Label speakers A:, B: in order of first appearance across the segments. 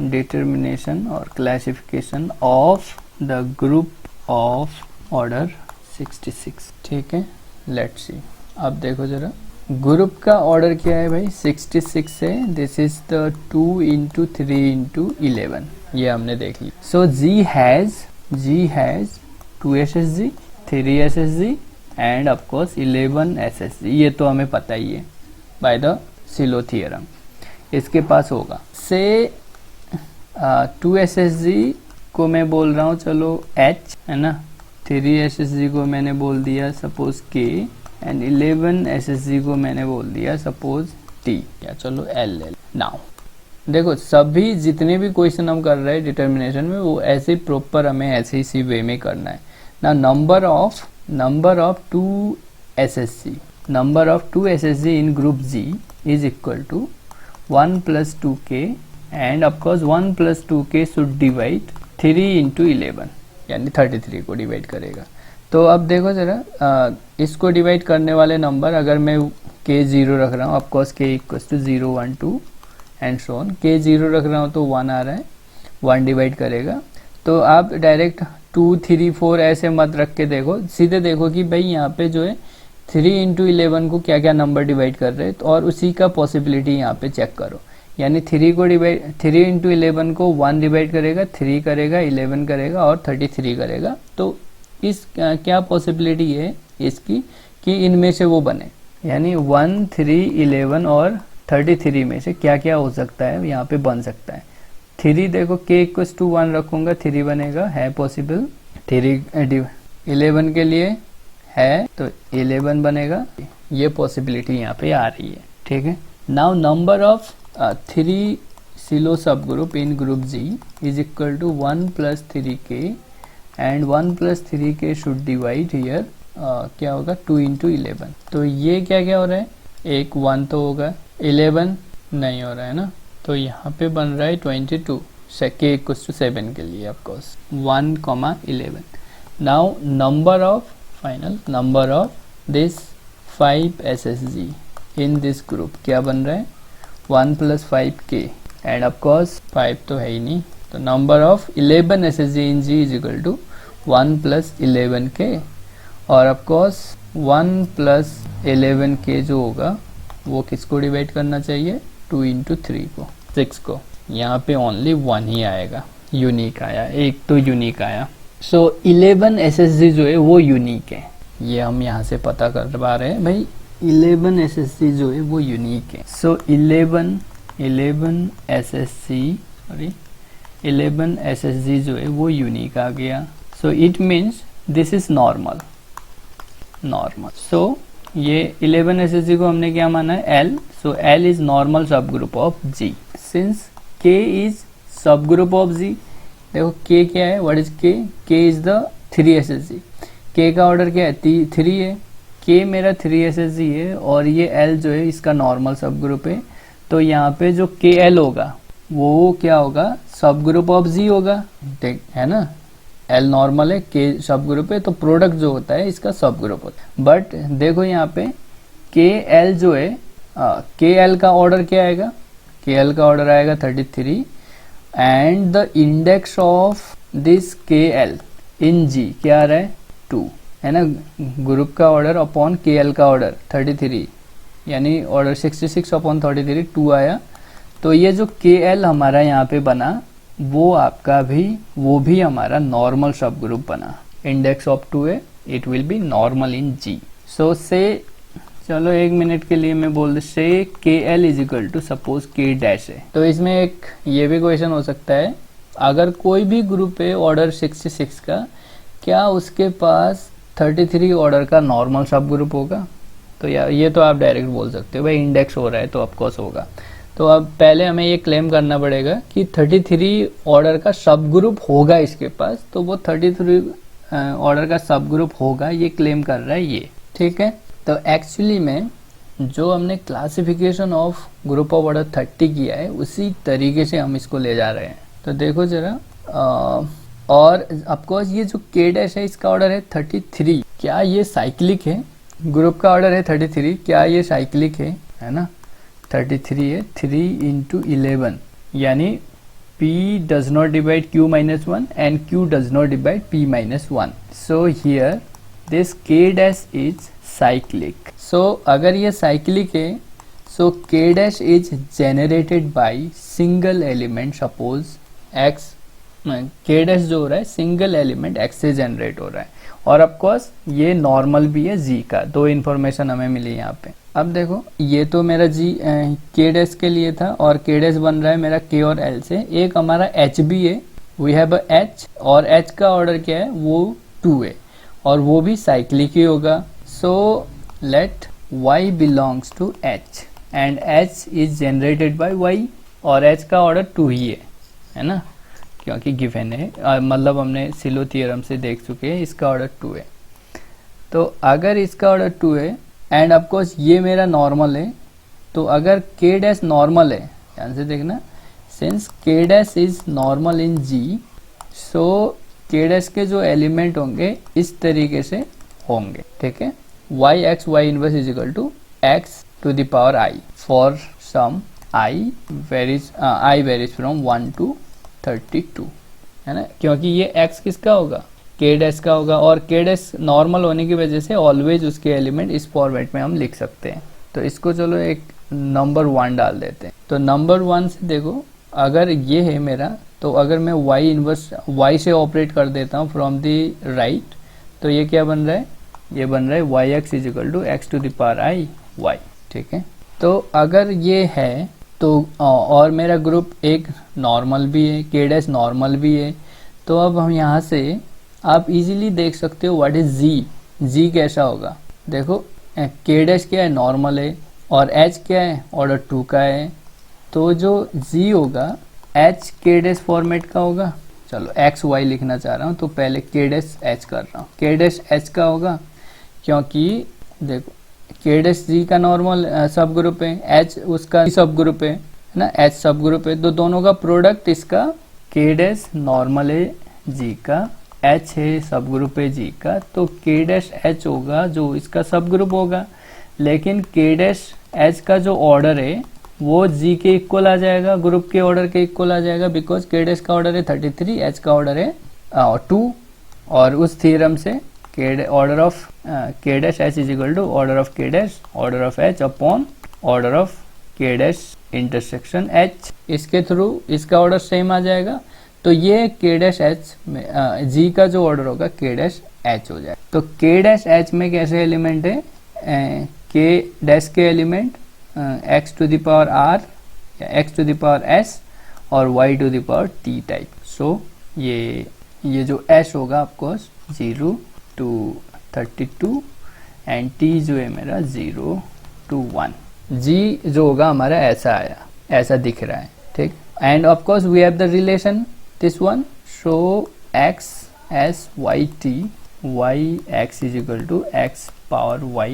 A: Determination और classification of the group of order 66। ठीक है, लेट्स सी। अब देखो जरा, ग्रुप का ऑर्डर क्या है भाई, 66 है। This is the 2 into 3 into 11, ये हमने देख ली। So G has 2 SSG, 3 SSG and of course 11 SSG, ये तो हमें पता ही है बाय द सिलो थियरम। इसके पास होगा से 2 SSG को मैं बोल रहा हूँ चलो H, है ना। 3 SSG को मैंने बोल दिया सपोज K एंड 11 SSG को मैंने बोल दिया सपोज T, या चलो LL। नाउ देखो, सभी जितने भी क्वेश्चन हम कर रहे हैं डिटर्मिनेशन में, वो ऐसे प्रॉपर हमें ऐसे इसी वे में करना है ना। Number of 2 SSG in group G is equal to 1 plus 2K and of course 1 plus 2K should divide 3 into 11, यानी 33 को डिवाइड करेगा। तो अब देखो जरा, इसको डिवाइड करने वाले नंबर अगर मैं K 0 रख रहा हूँ, of course K equals to 0 1 2 and so on. K 0 रख रहा हूँ तो 1 आ रहा है, 1 डिवाइड करेगा। तो आप डायरेक्ट 2 3 4 ऐसे मत रख के देखो, सीधे देखो कि भाई यहाँ पे जो है 3 इंटू 11 को क्या क्या नंबर डिवाइड कर रहे हैं, तो और उसी का पॉसिबिलिटी यहाँ पे चेक करो। यानी 3 इंटू 11 को 1 डिवाइड करेगा, 3 करेगा, 11 करेगा और 33 करेगा। तो इस क्या पॉसिबिलिटी है इसकी कि इनमें से वो बने, यानी 1 3 11 और 33 में से क्या क्या हो सकता है यहाँ पे बन सकता है। 3 देखो K इक्वल्स टू 1 रखूंगा, 3 बनेगा, है पॉसिबल। 3 11 के लिए है तो 11 बनेगा, ये पॉसिबिलिटी यहाँ पे आ रही है। ठीक है, now number of 3 Sylow subgroup in group G is equal to 1 plus 3K and 1 plus 3K should divide here, क्या होगा 2 इंटू 11। तो ये क्या क्या हो रहा है, एक 1 तो होगा, 11 नहीं हो रहा है ना, तो यहाँ पे बन रहा है 22 K इक्वल्स टू 7 के लिए of course 1,11। Now final number of this 5 SSG in this group क्या बन रहा है, 1 प्लस 5K एंड ऑफकोर्स 5 तो है ही नहीं, तो number of 11 SSG in G is equal to 1 plus 11K और ऑफकोर्स 1 प्लस 11K जो होगा वो किसको डिवाइड करना चाहिए, 2 इंटू 3 को, 6 को। यहाँ पे ओनली 1 ही आएगा, यूनिक आया, एक तो यूनिक आया। सो 11 SSG जो है वो यूनिक है, ये हम यहाँ से पता कर पा रहे हैं भाई, 11 SSG जो है वो यूनिक है। सो 11 SSG जो है वो यूनिक आ गया। So it means this is normal. So ये 11 SSG को हमने क्या माना है, L। So L is normal sub group of G since K is sub group of G। देखो K क्या है, what is K, K is the 3 SSG। K का ऑर्डर क्या है, 3 है। K मेरा 3 SSG है और ये L जो है इसका नॉर्मल सब ग्रुप है। तो यहाँ पे जो KL होगा वो क्या होगा, सब ग्रुप ऑफ G होगा, है ना। L नॉर्मल है, K सब ग्रुप है, तो प्रोडक्ट जो होता है इसका सब ग्रुप होता है। बट देखो यहाँ पे KL जो है, KL का ऑर्डर क्या आएगा, KL का ऑर्डर आएगा 33 and the index of this KL in G क्या आ रहा है, 2, है ना। ग्रुप का ऑर्डर अपॉन KL का ऑर्डर 33, यानी ऑर्डर 66 अपॉन 33 2 आया। तो ये जो KL हमारा यहाँ पे बना वो भी हमारा नॉर्मल सब ग्रुप बना। इंडेक्स ऑफ 2 है, it will be normal in G। सो से चलो 1 मिनट के लिए मैं बोल दे, से KL is equal to suppose K dash है। तो इसमें एक ये भी क्वेश्चन हो सकता है, अगर कोई भी ग्रुप है ऑर्डर 66 का, क्या उसके पास 33 ऑर्डर का नॉर्मल सब ग्रुप होगा। तो यार ये तो आप डायरेक्ट बोल सकते हो भाई, इंडेक्स हो रहा है तो ऑफकोर्स होगा। तो अब पहले हमें ये क्लेम करना पड़ेगा कि 33 ऑर्डर का सब ग्रुप होगा इसके पास, तो वो 33 ऑर्डर का सब ग्रुप होगा, ये क्लेम कर रहा है ये। ठीक है, तो एक्चुअली में जो हमने classification of group of order 30 किया है उसी तरीके से हम इसको ले जा रहे हैं। तो देखो जरा, और ऑफकोर्स ये जो K डैश है इसका ऑर्डर है 33, क्या ये साइक्लिक है। ग्रुप का ऑर्डर है 33, क्या ये साइक्लिक है ना। 33 है, 3 इंटू 11 यानी P does not divide Q minus 1 and Q does not divide P minus 1. So here this K dash is cyclic. So अगर ये cyclic है, so K dash is generated by single element. Suppose X K dash जो हो रहा है single element X से generate हो रहा है, और ऑफकोर्स ये नॉर्मल भी है G का. दो इन्फॉर्मेशन हमें मिली यहाँ पे. अब देखो ये तो मेरा G K डैश के लिए था, और K डैश बन रहा है मेरा K और L से. एक हमारा H भी है, वी हैव अ H, और H का ऑर्डर क्या है, वो 2 है, और वो भी साइक्लिक ही होगा. So let Y belongs to H and H is generated by Y, और H का ऑर्डर 2 ही है ना, क्योंकि गिवन है, मतलब हमने सिलो थ्योरम से देख चुके हैं इसका ऑर्डर 2 है. तो अगर इसका ऑर्डर 2 है एंड ऑफकोर्स ये मेरा नॉर्मल है, तो अगर K डैश नॉर्मल है, ध्यान से देखना, since K dash is normal in G, so K dash के जो एलिमेंट होंगे इस तरीके से होंगे. ठीक है, y inverse is equal to x to the power I for some I varies from 1 to 32, है ना, क्योंकि ये x किसका होगा, K डैश का होगा, और K डैश नॉर्मल होने की वजह से ऑलवेज उसके एलिमेंट इस फॉर्मेट में हम लिख सकते हैं. तो इसको चलो एक नंबर 1 डाल देते हैं. तो नंबर 1 से देखो, अगर ये है मेरा, तो अगर मैं y इनवर्स y से ऑपरेट कर देता हूँ फ्रॉम द राइट, तो ये क्या बन रहा है, ये बन रहा है yx is equal to x to the power I y. ठीक है, तो अगर ये है तो और मेरा ग्रुप एक नॉर्मल भी है, K डैश नॉर्मल भी है, तो अब हम यहाँ से आप इजीली देख सकते हो व्हाट इज G कैसा होगा. देखो K डैश क्या है, नॉर्मल है, और H क्या है, ऑर्डर 2 का है, तो जो G होगा H K डैश फॉर्मेट का होगा. चलो x y लिखना चाह रहा हूँ, तो पहले K डैश H कर रहा हूँ. K डैश H का होगा, क्योंकि देखो K डैश G का नॉर्मल सब ग्रुप है, H उसका सब ग्रुप है ना, H सब ग्रुप है, तो दोनों का प्रोडक्ट इसका K डैश नॉर्मल है G का, H है सब ग्रुप है G का, तो K डैश H होगा जो इसका सब ग्रुप होगा. लेकिन K डैश H का जो ऑर्डर है वो G के इक्वल आ जाएगा, ग्रुप के ऑर्डर के इक्वल आ जाएगा, बिकॉज K डैश का ऑर्डर है 33, H का ऑर्डर है 2, और उस थ्योरम से order of K dash H is equal to order of K dash order of H upon order of K dash intersection H. इसके थ्रू इसका ऑर्डर सेम आ जाएगा, तो ये K डैश H में G का जो ऑर्डर होगा K डैश H हो जाएगा. तो K डैश H में कैसे एलिमेंट है, K डैश के element x to the power r या x to the power s और y to the power t type. So ये जो s होगा ऑफकोर्स 0 to 32 एंड t जो है मेरा 0 to 1. g जो होगा हमारा ऐसा आया, ऐसा दिख रहा है. ठीक, and of course we have the relation this one. So x s y t y x is equal to x power y,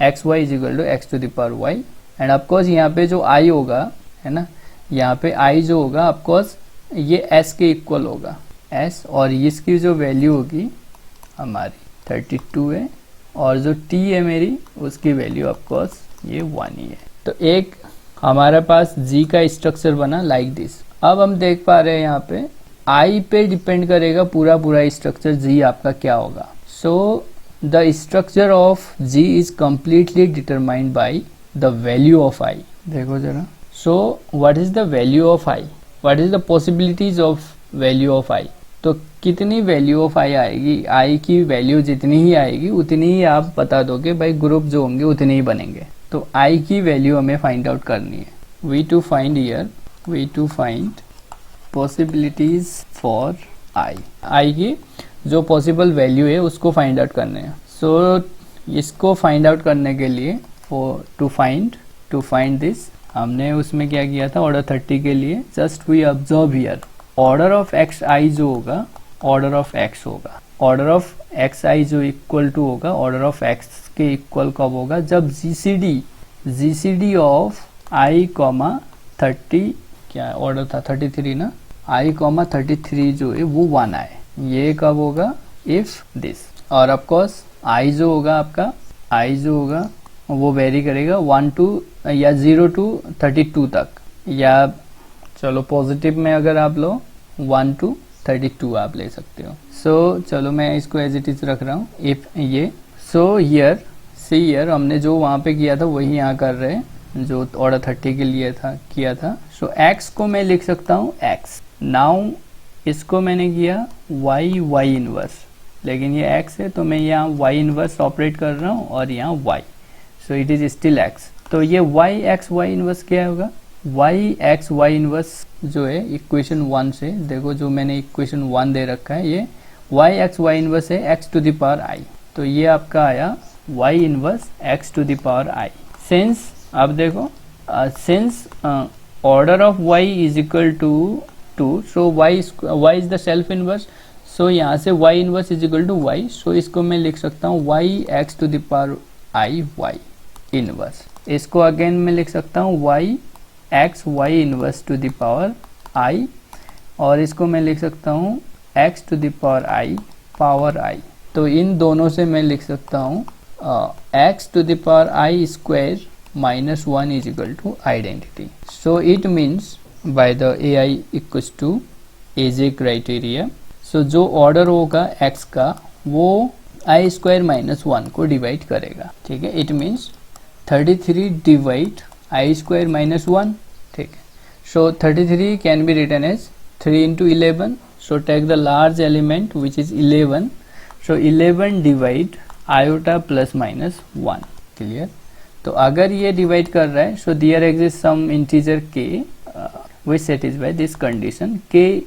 A: x y is equal to x to the power y. And of course यहाँ पे जो i होगा, है ना, यहाँ पे i जो होगा ऑफकोर्स ये s के इक्वल होगा, s, और इसकी जो वैल्यू होगी हमारी 32 है, और जो t है मेरी उसकी वैल्यू ऑफकोर्स ये 1 ही है. तो एक हमारे पास g का स्ट्रक्चर बना लाइक दिस. अब हम देख पा रहे हैं यहाँ पे i पे डिपेंड करेगा पूरा स्ट्रक्चर g आपका क्या होगा. So the structure of g is completely determined by the value of i. देखो जरा, so what is the value of i, what is the possibilities of value of i. तो कितनी value of i आएगी, i की value जितनी ही आएगी उतनी ही आप बता दोगे भाई, ग्रुप जो होंगे उतने ही बनेंगे. तो i की वैल्यू हमें फाइंड आउट करनी है. We to find possibilities for i की जो पॉसिबल वैल्यू है उसको फाइंड आउट करने हैं. सो इसको फाइंड आउट करने के लिए टू फाइंड दिस, हमने उसमें क्या किया था ऑर्डर 30 के लिए, just we observe here order of x i जो होगा ऑर्डर ऑफ एक्स होगा, ऑर्डर ऑफ एक्स आई जो इक्वल टू होगा ऑर्डर ऑफ एक्स के इक्वल कब होगा, जब जीसीडी ऑफ आई कॉमा 30, क्या ऑर्डर था 33 ना, आई कॉमा 33 जो है वो 1 आए. ये कब होगा, इफ दिस. और ऑफकोर्स आई जो होगा आपका, आई जो होगा वो वेरी करेगा 1 to या 0 to 32 तक, या चलो पॉजिटिव में अगर आप लो 1 to 32 आप ले सकते हो। सो चलो मैं इसको एज इट इज रख रहा हूँ। इफ ये सो हियर सी हियर हमने जो वहाँ पे किया था वही यहाँ कर रहे हैं जो ऑर्डर 30 के लिए था किया था। सो x को मैं लिख सकता हूँ x। नाउ इसको मैंने किया y इनवर्स, लेकिन ये x है तो मैं यहाँ y इनवर्स ऑपरेट कर रहा हूँ और यहाँ y, so it is still x। तो ये y इनवर्स क्या होगा, y इनवर्स जो है इक्वेशन 1 से, देखो जो मैंने इक्वेशन 1 दे रखा है ये y इनवर्स है x to the power i, तो ये आपका आया y inverse x to the power i। Since अब देखो since order of y is equal to 2, so y is the self inverse, so यहाँ से y inverse is equal to y, so इसको मैं लिख सकता हूँ y x to the power i y inverse. इसको अगेन मैं लिख सकता हूँ y inverse two the power i, और इसको मैं लिख सकता हूँ x to the power i। तो इन दोनों से मैं लिख सकता हूँ x to the power i square minus 1 is equal to identity. So it means by the AI equals to AJ criteria, so जो ऑर्डर होगा x का वो i स्क्वायर माइनस 1 को डिवाइड करेगा, ठीक है। It means 33 divide i square minus 1, ठीक है। So 33 can be written as 3 into 11, so take the large element which is 11, so 11 divide iota plus minus 1, clear. तो अगर ये डिवाइड कर रहा है, so there exist some integer k which satisfy this condition, k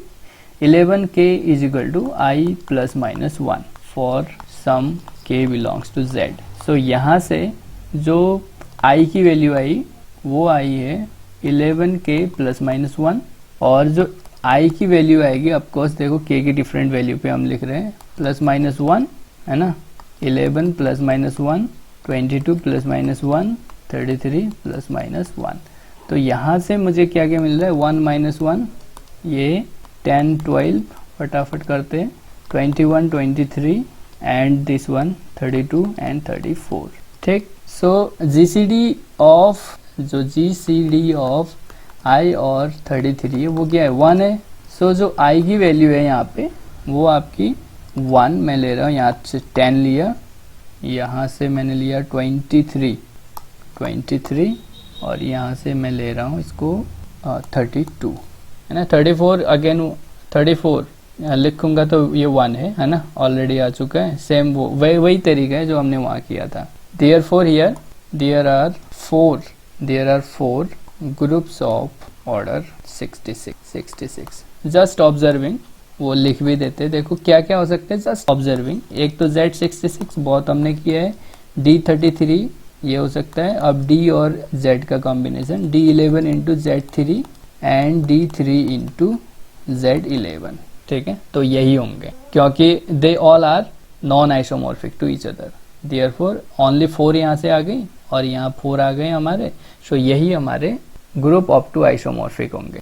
A: 11k is equal to i plus minus 1 for some k belongs to z। सो यहाँ से जो i की वैल्यू आई वो आई है 11k प्लस माइनस 1, और जो i की वैल्यू आएगी ऑफकोर्स देखो k की डिफरेंट वैल्यू पे हम लिख रहे हैं प्लस माइनस 1 है ना, 11 plus minus 1 22 plus minus 1 33 plus minus 1। तो यहाँ से मुझे क्या क्या मिल रहा है 1 माइनस 1, ये 10 12 फटाफट करते हैं 21 23 एंड दिस वन 32 एंड 34, ठीक। सो जीसीडी ऑफ i और 33 है वो क्या है 1 है। सो जो i की वैल्यू है यहाँ पे वो आपकी 1 मैं ले रहा हूँ, यहाँ से 10 लिया, यहाँ से मैंने लिया 23 और यहाँ से मैं ले रहा हूँ इसको 32 है ना। 34 अगेन 34 लिखूंगा तो ये 1 है ना, ऑलरेडी आ चुका है, सेम वो वही तरीका है जो हमने वहाँ किया था। Therefore here there are 4 groups of order 66। Just observing वो लिख भी देते, देखो क्या क्या हो सकते हैं जस्ट ऑब्जर्विंग। एक तो Z66 बहुत हमने किया है, D33 ये हो सकता है, अब D और Z का combination D11 into Z3 and D3 into Z11, ठीक है। तो यही होंगे क्योंकि they all are non isomorphic to each other, therefore only 4 यहाँ से आ गई और यहाँ 4 आ गए हमारे, सो यही हमारे ग्रुप ऑफ 2 आइसोमॉर्फिक होंगे।